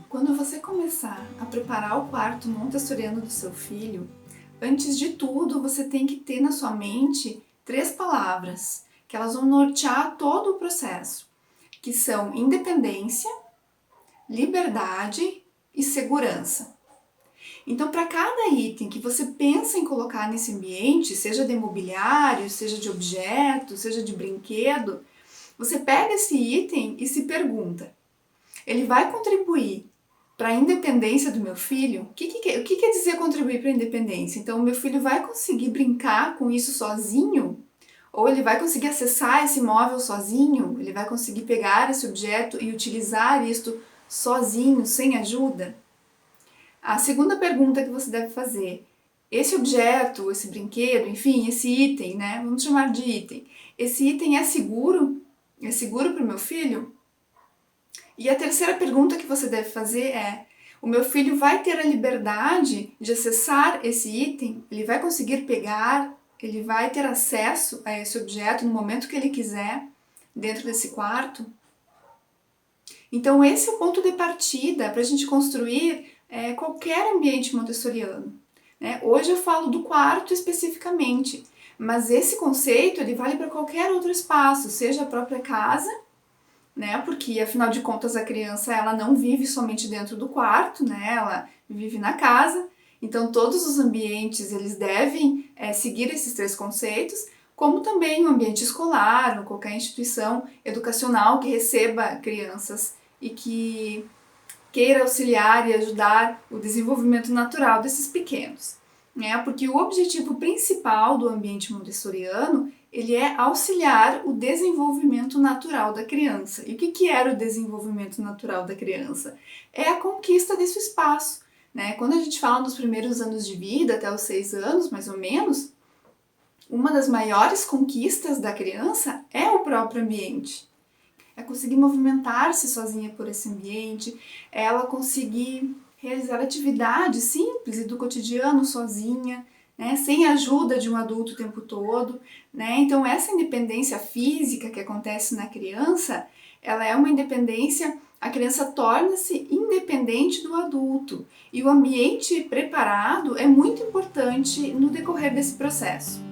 Quando você começar a preparar o quarto montessoriano do seu filho, antes de tudo você tem que ter na sua mente 3 palavras, que elas vão nortear todo o processo, que são independência, liberdade e segurança. Então, para cada item que você pensa em colocar nesse ambiente, seja de mobiliário, seja de objeto, seja de brinquedo, você pega esse item e se pergunta: ele vai contribuir para a independência do meu filho? O que quer dizer contribuir para a independência? Então, o meu filho vai conseguir brincar com isso sozinho? Ou ele vai conseguir acessar esse móvel sozinho? Ele vai conseguir pegar esse objeto e utilizar isto sozinho, sem ajuda? A segunda pergunta que você deve fazer: esse objeto, esse brinquedo, enfim, esse item, né? Vamos chamar de item. Esse item é seguro? É seguro para o meu filho? E a terceira pergunta que você deve fazer é: o meu filho vai ter a liberdade de acessar esse item? Ele vai conseguir pegar? Ele vai ter acesso a esse objeto no momento que ele quiser dentro desse quarto? Então esse é o ponto de partida para a gente construir qualquer ambiente montessoriano, né? Hoje eu falo do quarto especificamente, mas esse conceito ele vale para qualquer outro espaço, seja a própria casa, né? Porque afinal de contas a criança ela não vive somente dentro do quarto, né? Ela vive na casa. Então todos os ambientes eles devem seguir esses 3 conceitos, como também o ambiente escolar, ou qualquer instituição educacional que receba crianças e que queira auxiliar e ajudar o desenvolvimento natural desses pequenos, né? Porque o objetivo principal do ambiente montessoriano ele é auxiliar o desenvolvimento natural da criança. E o que era o desenvolvimento natural da criança? É a conquista desse espaço, né? Quando a gente fala nos primeiros anos de vida, até os 6 anos, mais ou menos, uma das maiores conquistas da criança é o próprio ambiente. É conseguir movimentar-se sozinha por esse ambiente, é ela conseguir realizar atividades simples e do cotidiano sozinha, né, sem a ajuda de um adulto o tempo todo, né? Então essa independência física que acontece na criança, ela é uma independência, a criança torna-se independente do adulto e o ambiente preparado é muito importante no decorrer desse processo.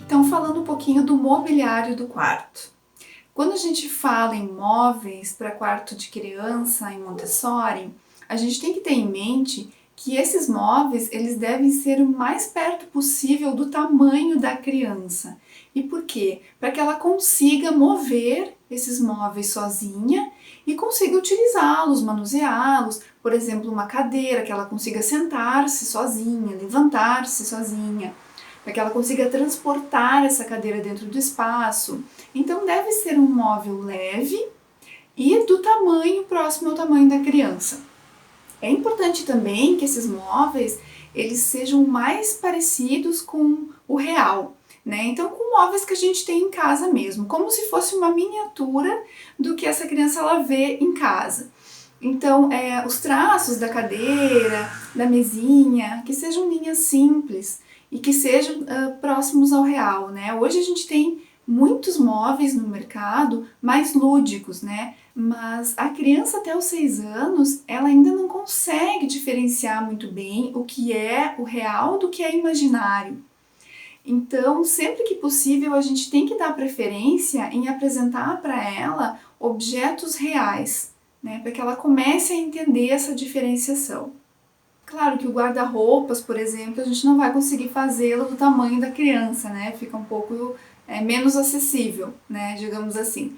Então, falando um pouquinho do mobiliário do quarto. Quando a gente fala em móveis para quarto de criança em Montessori, a gente tem que ter em mente que esses móveis eles devem ser o mais perto possível do tamanho da criança. E por quê? Para que ela consiga mover esses móveis sozinha e consiga utilizá-los, manuseá-los, por exemplo, uma cadeira, que ela consiga sentar-se sozinha, levantar-se sozinha, para que ela consiga transportar essa cadeira dentro do espaço. Então deve ser um móvel leve e do tamanho próximo ao tamanho da criança. É importante também que esses móveis eles sejam mais parecidos com o real, né? Então com móveis que a gente tem em casa mesmo, como se fosse uma miniatura do que essa criança ela vê em casa. Então, os traços da cadeira, da mesinha, que sejam linhas simples e que sejam próximos ao real, né? Hoje a gente tem muitos móveis no mercado mais lúdicos, né? Mas a criança até os 6 anos, ela ainda não consegue diferenciar muito bem o que é o real do que é imaginário. Então, sempre que possível, a gente tem que dar preferência em apresentar para ela objetos reais, né? Para que ela comece a entender essa diferenciação. Claro que o guarda-roupas, por exemplo, a gente não vai conseguir fazê-lo do tamanho da criança, né? Fica um pouco menos acessível, né? Digamos assim.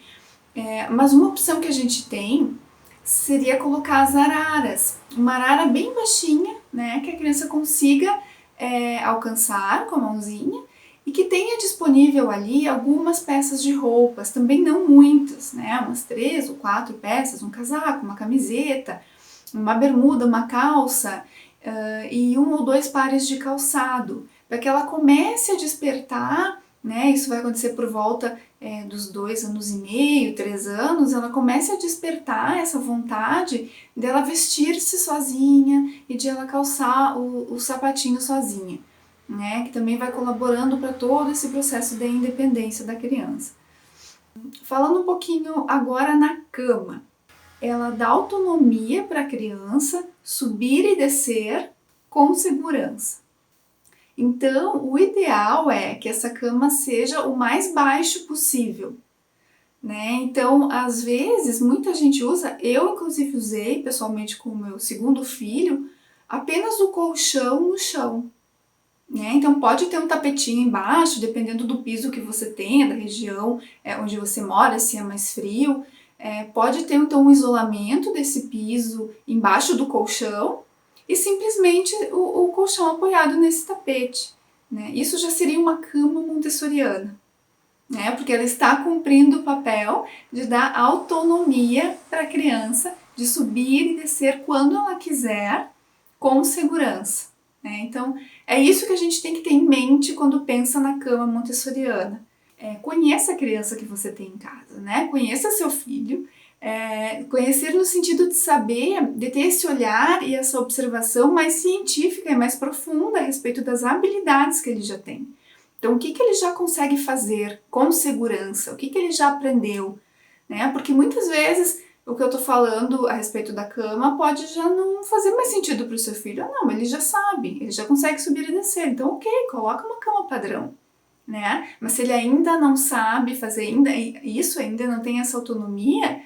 Mas uma opção que a gente tem seria colocar as araras. Uma arara bem baixinha, né? Que a criança consiga alcançar com a mãozinha e que tenha disponível ali algumas peças de roupas, também não muitas, né? Umas 3 ou 4 peças, um casaco, uma camiseta, uma bermuda, uma calça e 1 ou 2 pares de calçado, para que ela comece a despertar, né? Isso vai acontecer por volta dos 2 anos e meio, 3 anos, ela comece a despertar essa vontade dela vestir-se sozinha e de ela calçar o sapatinho sozinha, né, que também vai colaborando para todo esse processo de independência da criança. Falando um pouquinho agora na cama, ela dá autonomia para a criança subir e descer com segurança. Então, o ideal é que essa cama seja o mais baixo possível, né? Então, às vezes, muita gente usa, eu inclusive usei pessoalmente com o meu segundo filho, apenas o colchão no chão, né? Então, pode ter um tapetinho embaixo, dependendo do piso que você tenha, da região onde você mora, se é mais frio. Pode ter, então, um isolamento desse piso embaixo do colchão e simplesmente o colchão apoiado nesse tapete, né? Isso já seria uma cama montessoriana, né? Porque ela está cumprindo o papel de dar autonomia para a criança, de subir e descer quando ela quiser, com segurança, né? Então, é isso que a gente tem que ter em mente quando pensa na cama montessoriana. Conheça a criança que você tem em casa, né? Conheça seu filho, conhecer no sentido de saber, de ter esse olhar e essa observação mais científica e mais profunda a respeito das habilidades que ele já tem. Então, o que ele já consegue fazer com segurança? O que ele já aprendeu? Né? Porque muitas vezes o que eu estou falando a respeito da cama pode já não fazer mais sentido para o seu filho. Não, ele já sabe, ele já consegue subir e descer. Então, ok, coloca uma cama padrão. Né? Mas se ele ainda não sabe fazer ainda não tem essa autonomia,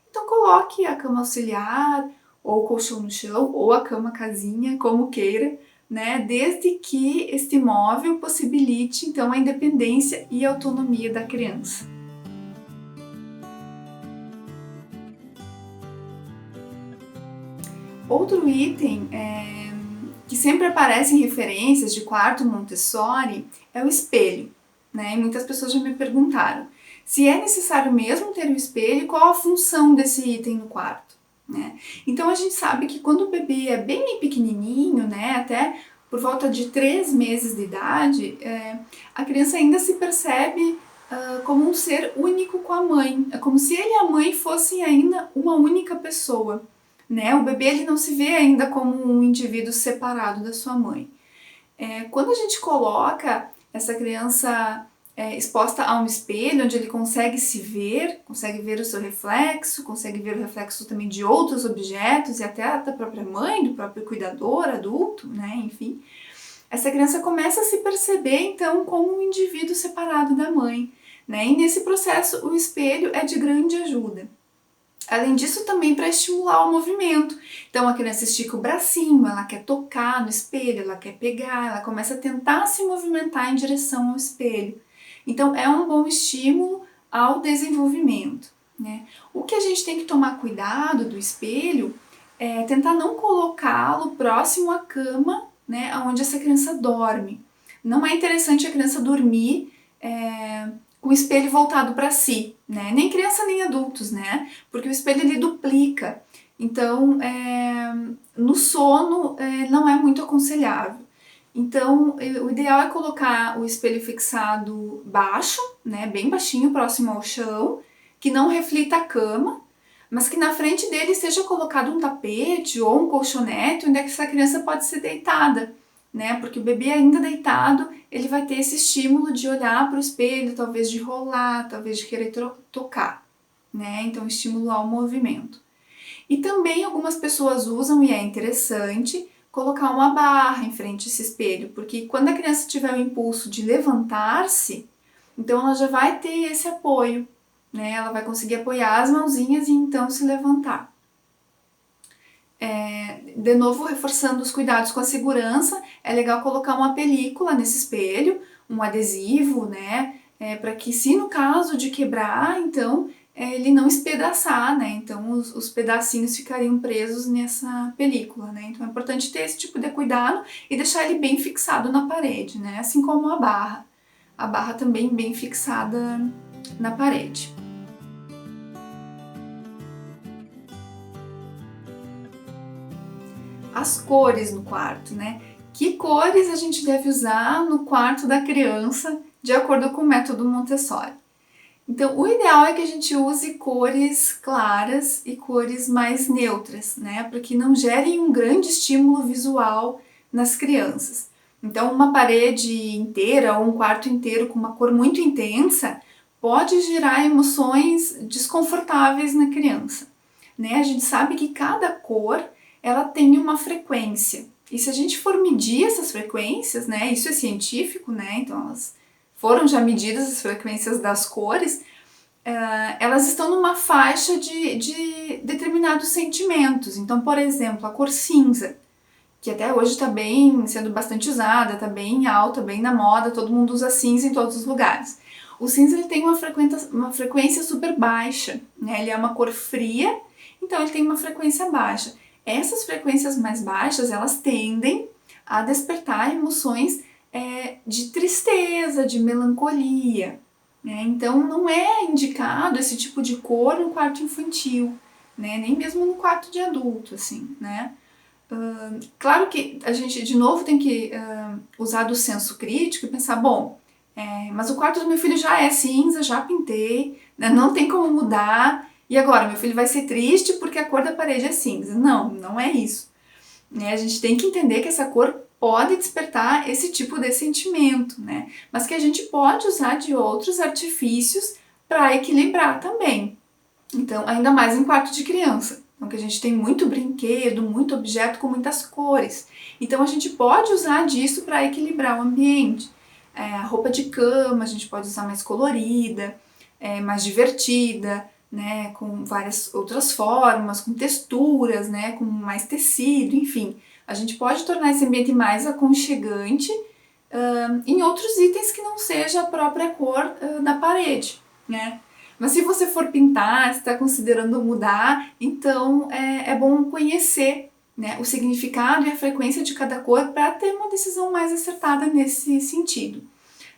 então coloque a cama auxiliar, ou o colchão no chão, ou a cama casinha, como queira, né? Desde que este móvel possibilite então a independência e a autonomia da criança. Outro item que sempre aparece em referências de quarto Montessori é o espelho, né? E muitas pessoas já me perguntaram se é necessário mesmo ter um espelho e qual a função desse item no quarto, né? Então a gente sabe que quando o bebê é bem pequenininho, né, até por volta de 3 meses de idade, a criança ainda se percebe como um ser único com a mãe. É como se ele e a mãe fossem ainda uma única pessoa, né? O bebê ele não se vê ainda como um indivíduo separado da sua mãe. Quando a gente coloca essa criança exposta a um espelho, onde ele consegue se ver, consegue ver o seu reflexo, consegue ver o reflexo também de outros objetos e até da própria mãe, do próprio cuidador, adulto, né? Enfim, essa criança começa a se perceber então como um indivíduo separado da mãe, né? E nesse processo o espelho é de grande ajuda. Além disso, também para estimular o movimento. Então a criança estica o bracinho, ela quer tocar no espelho, ela quer pegar, ela começa a tentar se movimentar em direção ao espelho. Então é um bom estímulo ao desenvolvimento, né? O que a gente tem que tomar cuidado do espelho é tentar não colocá-lo próximo à cama, né, onde essa criança dorme. Não é interessante a criança dormir com o espelho voltado para si, né? Nem criança nem adultos, né? Porque o espelho ele duplica. Então, no sono não é muito aconselhável. Então, o ideal é colocar o espelho fixado baixo, né? Bem baixinho, próximo ao chão, que não reflita a cama, mas que na frente dele seja colocado um tapete ou um colchonete onde essa criança pode ser deitada, né? Porque o bebê ainda deitado, ele vai ter esse estímulo de olhar para o espelho, talvez de rolar, talvez de querer tocar, né? Então, estímulo ao movimento. E também algumas pessoas usam, e é interessante, colocar uma barra em frente a esse espelho, porque quando a criança tiver o impulso de levantar-se, então ela já vai ter esse apoio, né? Ela vai conseguir apoiar as mãozinhas e então se levantar. De novo, reforçando os cuidados com a segurança, é legal colocar uma película nesse espelho, um adesivo, né? Para que se no caso de quebrar, então ele não espedaçar, né? Então os pedacinhos ficariam presos nessa película, né? Então é importante ter esse tipo de cuidado e deixar ele bem fixado na parede, né? Assim como a barra. A barra também bem fixada na parede. As cores no quarto, né? Que cores a gente deve usar no quarto da criança de acordo com o método Montessori? Então, o ideal é que a gente use cores claras e cores mais neutras, né? Para que não gerem um grande estímulo visual nas crianças. Então, uma parede inteira ou um quarto inteiro com uma cor muito intensa pode gerar emoções desconfortáveis na criança, né? A gente sabe que cada cor ela tem uma frequência. E se a gente for medir essas frequências, né? Isso é científico, né? Então elas foram já medidas as frequências das cores, elas estão numa faixa de determinados sentimentos. Então, por exemplo, a cor cinza, que até hoje está bem sendo bastante usada, está bem alta, bem na moda, todo mundo usa cinza em todos os lugares. O cinza ele tem uma frequência super baixa, né? Ele é uma cor fria, então ele tem uma frequência baixa. Essas frequências mais baixas, elas tendem a despertar emoções de tristeza, de melancolia, né? Então não é indicado esse tipo de cor no quarto infantil, né? Nem mesmo no quarto de adulto, assim, né? Claro que a gente, de novo, tem que usar do senso crítico e pensar, bom, mas o quarto do meu filho já é cinza, já pintei, né? Não tem como mudar, e agora meu filho vai ser triste porque a cor da parede é cinza. Não, não é isso. Né? A gente tem que entender que essa cor pode despertar esse tipo de sentimento, né? Mas que a gente pode usar de outros artifícios para equilibrar também. Então, ainda mais em quarto de criança. Então, que a gente tem muito brinquedo, muito objeto com muitas cores. Então, a gente pode usar disso para equilibrar o ambiente. A roupa de cama a gente pode usar mais colorida, mais divertida, né, com várias outras formas, com texturas, né, com mais tecido, enfim. A gente pode tornar esse ambiente mais aconchegante em outros itens que não seja a própria cor da parede, né? Mas se você for pintar, se está considerando mudar, então é bom conhecer, né, o significado e a frequência de cada cor para ter uma decisão mais acertada nesse sentido,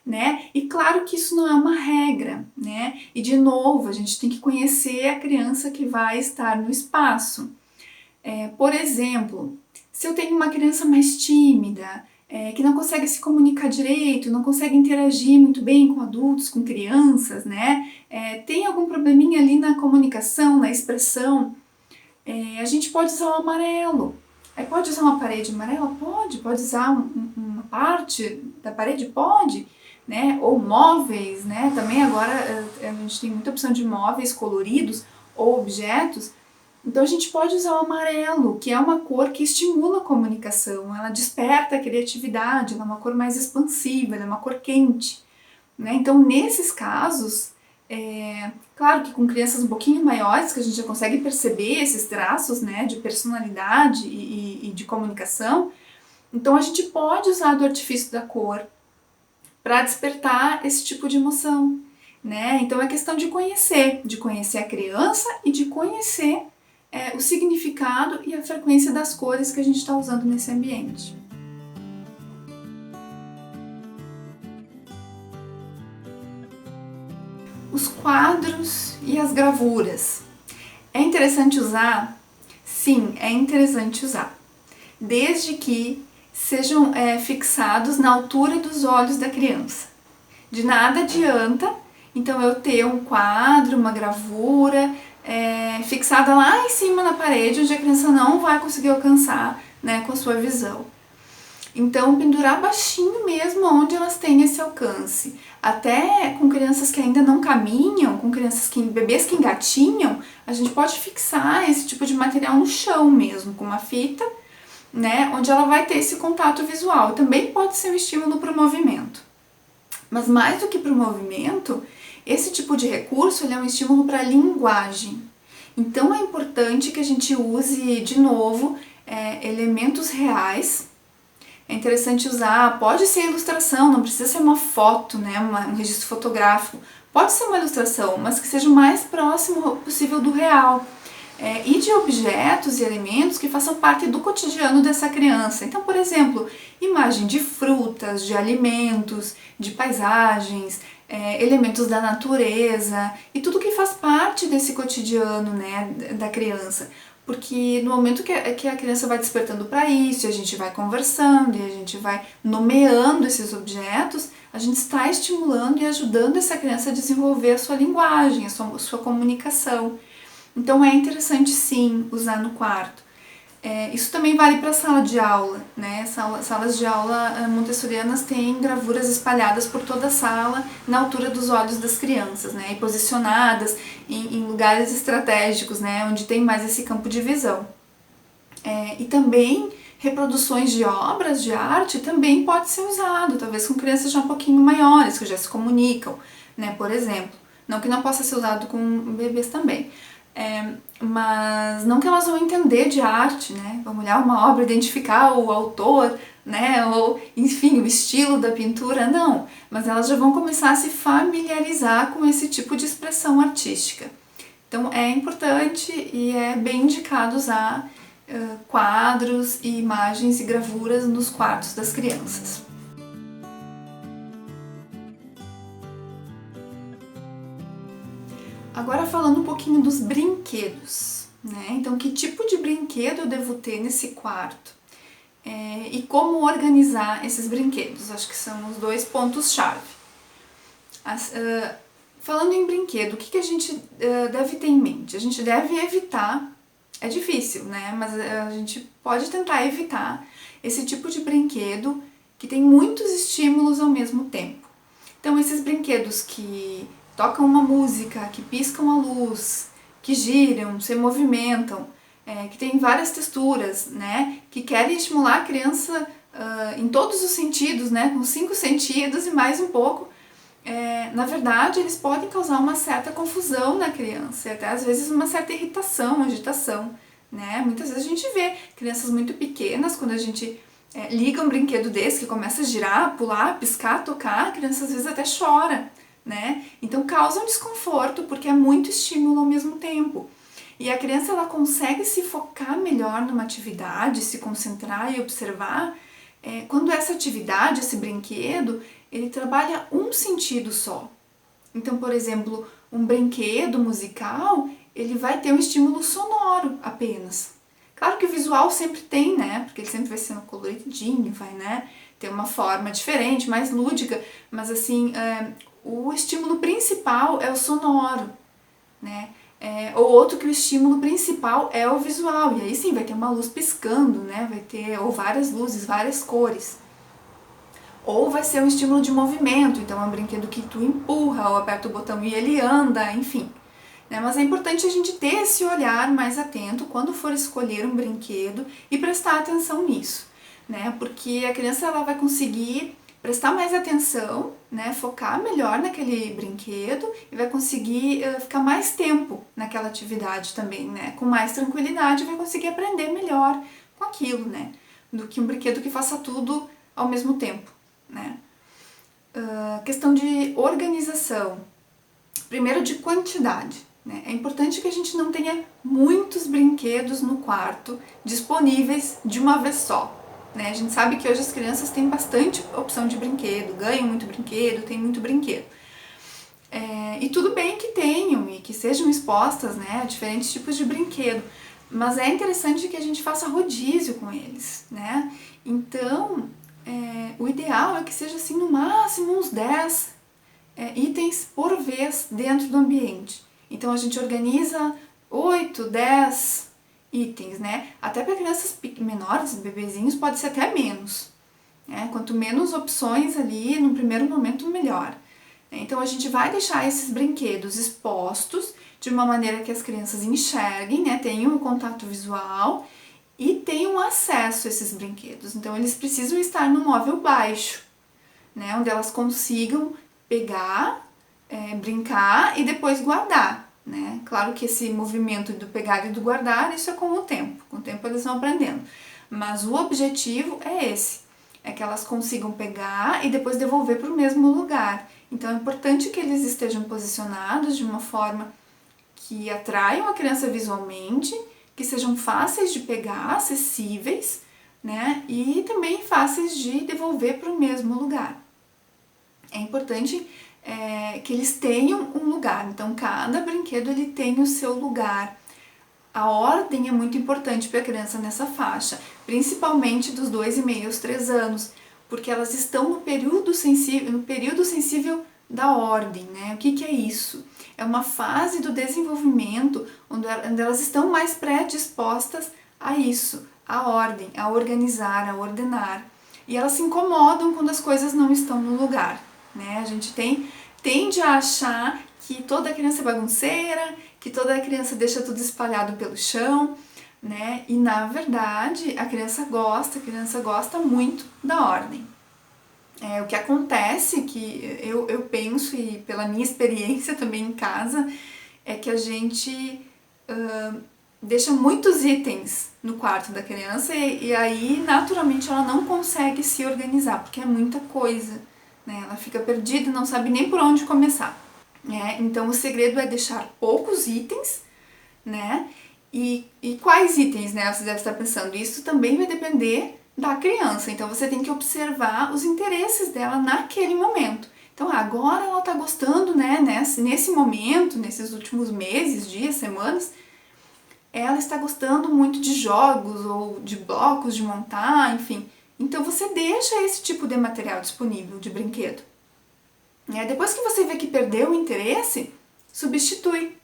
né? E claro que isso não é uma regra, né? E de novo, a gente tem que conhecer a criança que vai estar no espaço. Por exemplo, se eu tenho uma criança mais tímida, que não consegue se comunicar direito, não consegue interagir muito bem com adultos, com crianças, né? Tem algum probleminha ali na comunicação, na expressão, a gente pode usar o amarelo. Pode usar uma parede amarela? Pode usar uma parte da parede? Pode, né? Ou móveis, né? Também agora a gente tem muita opção de móveis coloridos ou objetos. Então a gente pode usar o amarelo, que é uma cor que estimula a comunicação, ela desperta a criatividade, ela é uma cor mais expansiva, ela é uma cor quente, né? Então nesses casos, claro que com crianças um pouquinho maiores, que a gente já consegue perceber esses traços, né, de personalidade e de comunicação, então a gente pode usar do artifício da cor para despertar esse tipo de emoção, né? Então é questão de conhecer a criança e de conhecer o significado e a frequência das cores que a gente está usando nesse ambiente. Os quadros e as gravuras. É interessante usar? Sim, é interessante usar. Desde que sejam fixados na altura dos olhos da criança. De nada adianta, então, eu ter um quadro, uma gravura fixada lá em cima na parede, onde a criança não vai conseguir alcançar, né, com a sua visão. Então, pendurar baixinho mesmo, onde elas têm esse alcance. Até com crianças que ainda não caminham, com bebês que engatinham, a gente pode fixar esse tipo de material no chão mesmo, com uma fita, né, onde ela vai ter esse contato visual. Também pode ser um estímulo para o movimento. Mas mais do que para o movimento, esse tipo de recurso ele é um estímulo para a linguagem. Então é importante que a gente use, de novo, elementos reais. É interessante usar, pode ser ilustração, não precisa ser uma foto, né, um registro fotográfico. Pode ser uma ilustração, mas que seja o mais próximo possível do real. E de objetos e elementos que façam parte do cotidiano dessa criança. Então, por exemplo, imagem de frutas, de alimentos, de paisagens, elementos da natureza e tudo que faz parte desse cotidiano, né, da criança. Porque no momento que a criança vai despertando para isso, a gente vai conversando e a gente vai nomeando esses objetos, a gente está estimulando e ajudando essa criança a desenvolver a sua linguagem, a sua comunicação. Então é interessante sim usar no quarto. Isso também vale para a sala de aula, né? Salas de aula montessorianas têm gravuras espalhadas por toda a sala, na altura dos olhos das crianças, né? E posicionadas em lugares estratégicos, né? Onde tem mais esse campo de visão. E também reproduções de obras de arte também pode ser usado, talvez com crianças já um pouquinho maiores, que já se comunicam, né? Por exemplo. Não que não possa ser usado com bebês também. Mas não que elas vão entender de arte, né? Vão olhar uma obra, identificar o autor, né? Ou, enfim, o estilo da pintura, não. Mas elas já vão começar a se familiarizar com esse tipo de expressão artística. Então é importante e é bem indicado usar quadros e imagens e gravuras nos quartos das crianças. Agora falando um pouquinho dos brinquedos, né? Então, que tipo de brinquedo eu devo ter nesse quarto? E como organizar esses brinquedos? Acho que são os dois pontos-chave. Falando em brinquedo, o que a gente deve ter em mente? A gente deve evitar, é difícil, né? Mas a gente pode tentar evitar esse tipo de brinquedo que tem muitos estímulos ao mesmo tempo. Então, esses brinquedos que tocam uma música, que piscam a luz, que giram, se movimentam, que tem várias texturas, né? Que querem estimular a criança em todos os sentidos, né? Com 5 sentidos e mais um pouco. Na verdade, eles podem causar uma certa confusão na criança e até às vezes uma certa irritação, agitação, né? Muitas vezes a gente vê crianças muito pequenas, quando a gente liga um brinquedo desse que começa a girar, pular, piscar, tocar, a criança às vezes até chora, né? Então causa um desconforto porque é muito estímulo ao mesmo tempo. E a criança ela consegue se focar melhor numa atividade, se concentrar e observar quando essa atividade, esse brinquedo, ele trabalha um sentido só. Então, por exemplo, um brinquedo musical, ele vai ter um estímulo sonoro apenas. Claro que o visual sempre tem, né? Porque ele sempre vai ser coloridinho, vai, né? Ter uma forma diferente, mais lúdica, mas assim, o estímulo principal é o sonoro, né? Ou outro que o estímulo principal é o visual, e aí sim vai ter uma luz piscando, né? Vai ter ou várias luzes, várias cores. Ou vai ser um estímulo de movimento, então é um brinquedo que tu empurra ou aperta o botão e ele anda, enfim. Né? Mas é importante a gente ter esse olhar mais atento quando for escolher um brinquedo e prestar atenção nisso, né? Porque a criança ela vai conseguir prestar mais atenção, né? Focar melhor naquele brinquedo e vai conseguir ficar mais tempo naquela atividade também, né? Com mais tranquilidade, vai conseguir aprender melhor com aquilo, né? Do que um brinquedo que faça tudo ao mesmo tempo, né? Questão de organização. Primeiro, de quantidade. Né? É importante que a gente não tenha muitos brinquedos no quarto disponíveis de uma vez só. Né? A gente sabe que hoje as crianças têm bastante opção de brinquedo, ganham muito brinquedo, tem muito brinquedo. E tudo bem que tenham e que sejam expostas, né, a diferentes tipos de brinquedo, mas é interessante que a gente faça rodízio com eles, né? Então, o ideal é que seja assim, no máximo uns 10 itens por vez dentro do ambiente. Então a gente organiza 8, 10 itens, né? Até para crianças menores, bebezinhos, pode ser até menos. Né? Quanto menos opções ali, no primeiro momento, melhor. Então a gente vai deixar esses brinquedos expostos de uma maneira que as crianças enxerguem, né? Tenham um contato visual e tenham acesso a esses brinquedos. Então eles precisam estar no móvel baixo, né? Onde elas consigam pegar, brincar e depois guardar, né? Claro que esse movimento do pegar e do guardar, isso é com o tempo eles vão aprendendo, mas o objetivo é esse, é que elas consigam pegar e depois devolver para o mesmo lugar. Então é importante que eles estejam posicionados de uma forma que atraiam a criança visualmente, que sejam fáceis de pegar, acessíveis, né? E também fáceis de devolver para o mesmo lugar. É importante que eles tenham um lugar, então cada brinquedo ele tem o seu lugar. A ordem é muito importante para a criança nessa faixa, principalmente dos 2,5 aos 3 anos, porque elas estão no período sensível da ordem, né? O que é isso? É uma fase do desenvolvimento onde elas estão mais predispostas a isso, a ordem, a organizar, a ordenar. E elas se incomodam quando as coisas não estão no lugar, né? A gente tende a achar que toda criança é bagunceira, que toda criança deixa tudo espalhado pelo chão, né? E na verdade a criança gosta muito da ordem. O que acontece, que eu penso, e pela minha experiência também em casa, é que a gente deixa muitos itens no quarto da criança e aí naturalmente ela não consegue se organizar, porque é muita coisa, né? Ela fica perdida e não sabe nem por onde começar. Então o segredo é deixar poucos itens, né? E quais itens, né? Você deve estar pensando, isso também vai depender da criança, então você tem que observar os interesses dela naquele momento. Então agora ela está gostando, né? Nesse momento, nesses últimos meses, dias, semanas, ela está gostando muito de jogos ou de blocos de montar, enfim. Então você deixa esse tipo de material disponível, de brinquedo. Depois que você vê que perdeu o interesse, substitui.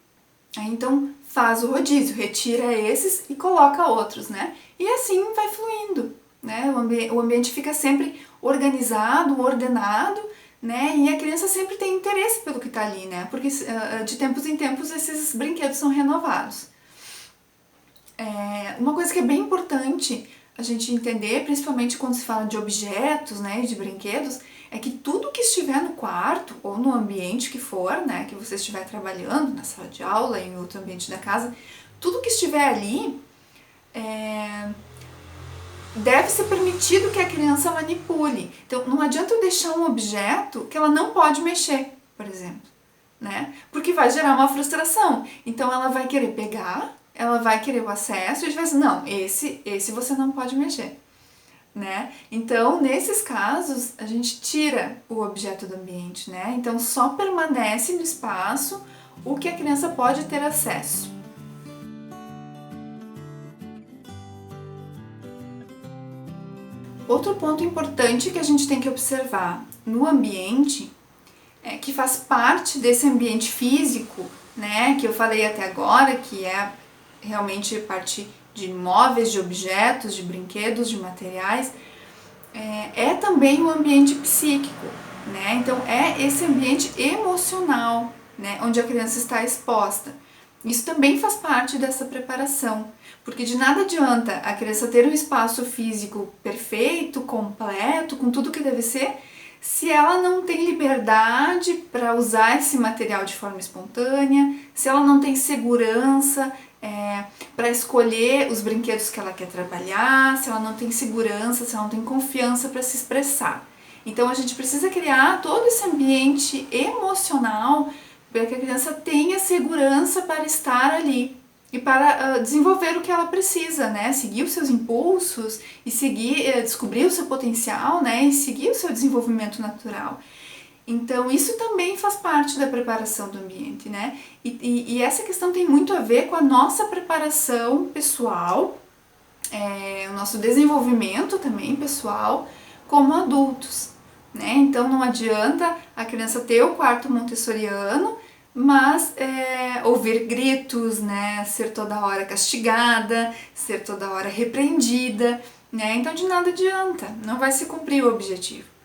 Então faz o rodízio, retira esses e coloca outros, né? E assim vai fluindo, né? O ambiente fica sempre organizado, ordenado, né? E a criança sempre tem interesse pelo que está ali, né? Porque de tempos em tempos esses brinquedos são renovados. Uma coisa que é bem importante a gente entender, principalmente quando se fala de objetos, né, de brinquedos, é que tudo que estiver no quarto ou no ambiente que for, né, que você estiver trabalhando, na sala de aula, em outro ambiente da casa, tudo que estiver ali deve ser permitido que a criança manipule. Então, não adianta eu deixar um objeto que ela não pode mexer, por exemplo, né, porque vai gerar uma frustração. Então, ela vai querer pegar, ela vai querer o acesso e a gente vai dizer, não, esse você não pode mexer, né? Então, nesses casos, a gente tira o objeto do ambiente, né? Então, só permanece no espaço o que a criança pode ter acesso. Outro ponto importante que a gente tem que observar no ambiente, que faz parte desse ambiente físico, né, que eu falei até agora, que é realmente parte de móveis, de objetos, de brinquedos, de materiais, é também o ambiente psíquico, né? Então é esse ambiente emocional, né, onde a criança está exposta. Isso também faz parte dessa preparação, porque de nada adianta a criança ter um espaço físico perfeito, completo, com tudo que deve ser, se ela não tem liberdade para usar esse material de forma espontânea, se ela não tem segurança para escolher os brinquedos que ela quer trabalhar, se ela não tem segurança, se ela não tem confiança para se expressar. Então a gente precisa criar todo esse ambiente emocional para que a criança tenha segurança para estar ali e para desenvolver o que ela precisa, né? Seguir os seus impulsos e descobrir o seu potencial, né? E seguir o seu desenvolvimento natural. Então, isso também faz parte da preparação do ambiente, né? E essa questão tem muito a ver com a nossa preparação pessoal, o nosso desenvolvimento também pessoal, como adultos, né? Então, não adianta a criança ter o quarto montessoriano, mas ouvir gritos, né? Ser toda hora castigada, ser toda hora repreendida, né? Então, de nada adianta, não vai se cumprir o objetivo.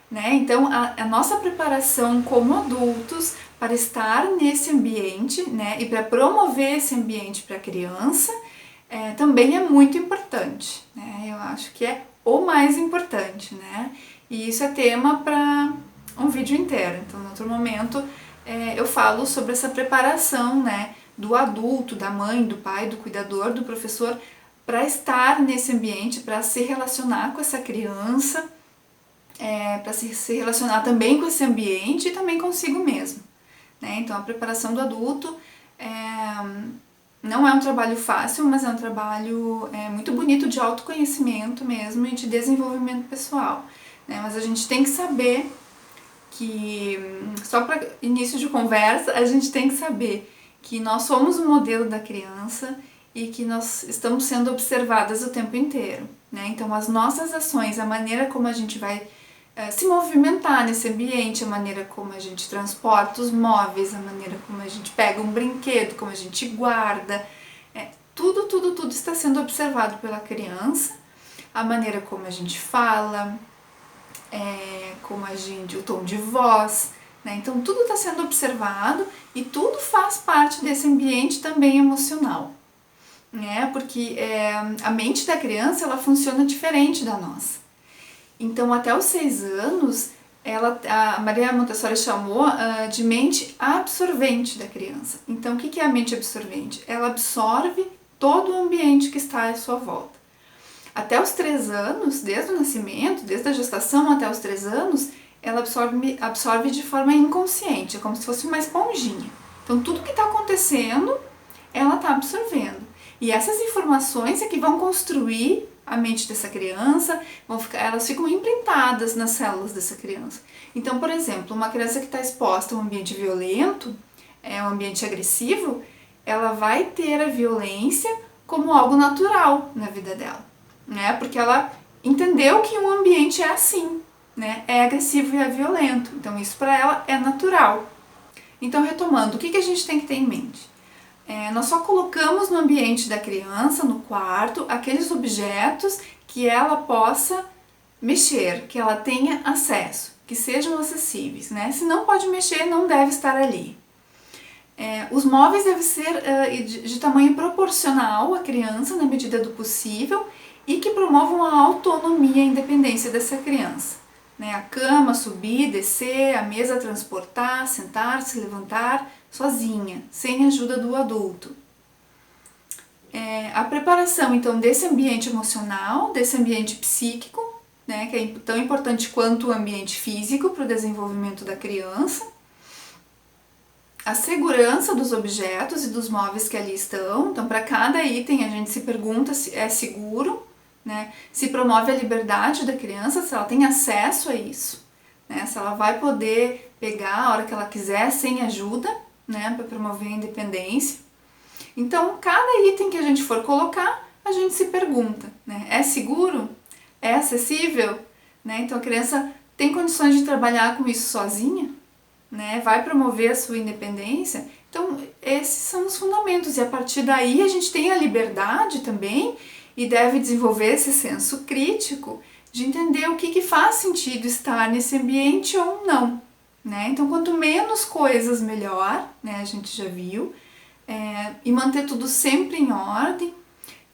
Né? Então, a nossa preparação como adultos para estar nesse ambiente, né, e para promover esse ambiente para a criança também é muito importante, né? Eu acho que é o mais importante, né? E isso é tema para um vídeo inteiro. Então, em outro momento, eu falo sobre essa preparação, né, do adulto, da mãe, do pai, do cuidador, do professor, para estar nesse ambiente, para se relacionar com essa criança, para se relacionar também com esse ambiente e também consigo mesmo, né? Então a preparação do adulto não é um trabalho fácil, mas é um trabalho muito bonito de autoconhecimento mesmo e de desenvolvimento pessoal, né? Mas a gente tem que saber que, só para início de conversa, a gente tem que saber que nós somos o modelo da criança e que nós estamos sendo observadas o tempo inteiro, né? Então as nossas ações, a maneira como a gente vai se movimentar nesse ambiente, a maneira como a gente transporta os móveis, a maneira como a gente pega um brinquedo, como a gente guarda, tudo está sendo observado pela criança, a maneira como a gente fala, o tom de voz, né? Então tudo está sendo observado e tudo faz parte desse ambiente também emocional, né? Porque a mente da criança ela funciona diferente da nossa. Então até os 6 anos a Maria Montessori chamou de mente absorvente da criança. Então o que é a mente absorvente? Ela absorve todo o ambiente que está à sua volta. Até os 3 anos, desde o nascimento, desde a gestação até os 3 anos, ela absorve de forma inconsciente, é como se fosse uma esponjinha. Então tudo que está acontecendo, ela está absorvendo. E essas informações é que vão construir a mente dessa criança, elas ficam imprintadas nas células dessa criança. Então, por exemplo, uma criança que está exposta a um ambiente violento, um ambiente agressivo, ela vai ter a violência como algo natural na vida dela, né? Porque ela entendeu que um ambiente é assim, né? É agressivo e é violento. Então isso para ela é natural. Então, retomando, o que a gente tem que ter em mente? Nós só colocamos no ambiente da criança, no quarto, aqueles objetos que ela possa mexer, que ela tenha acesso, que sejam acessíveis, né? Se não pode mexer, não deve estar ali. Os móveis devem ser de tamanho proporcional à criança, na medida do possível, e que promovam a autonomia e a independência dessa criança, né? A cama, subir, descer, a mesa transportar, sentar, se levantar sozinha, sem a ajuda do adulto. A preparação, então, desse ambiente emocional, desse ambiente psíquico, né, que é tão importante quanto o ambiente físico para o desenvolvimento da criança. A segurança dos objetos e dos móveis que ali estão. Então, para cada item, a gente se pergunta se é seguro, né? Se promove a liberdade da criança, se ela tem acesso a isso, né? Se ela vai poder pegar a hora que ela quiser, sem ajuda, né? Para promover a independência. Então, cada item que a gente for colocar, a gente se pergunta, né? É seguro? É acessível? Né? Então, a criança tem condições de trabalhar com isso sozinha? Né? Vai promover a sua independência? Então, esses são os fundamentos. E a partir daí, a gente tem a liberdade também e deve desenvolver esse senso crítico de entender o que faz sentido estar nesse ambiente ou não. Né? Então, quanto menos coisas, melhor, né? A gente já viu. E manter tudo sempre em ordem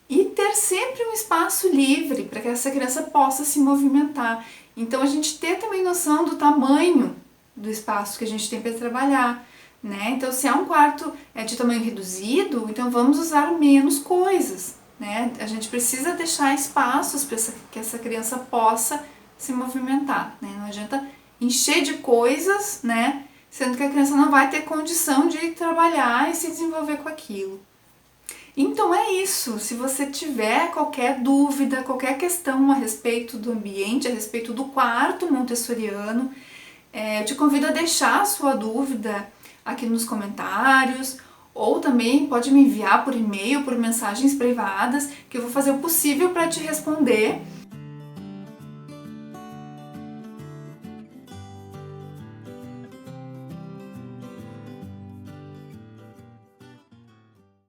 e ter sempre um espaço livre para que essa criança possa se movimentar. Então, a gente ter também noção do tamanho do espaço que a gente tem para trabalhar, né? Então, se é um quarto de tamanho reduzido, então vamos usar menos coisas, né? A gente precisa deixar espaços para que essa criança possa se movimentar, né? Não adianta encher de coisas, né? Sendo que a criança não vai ter condição de trabalhar e se desenvolver com aquilo. Então é isso. Se você tiver qualquer dúvida, qualquer questão a respeito do ambiente, a respeito do quarto montessoriano, eu te convido a deixar a sua dúvida aqui nos comentários, ou também pode me enviar por e-mail, por mensagens privadas, que eu vou fazer o possível para te responder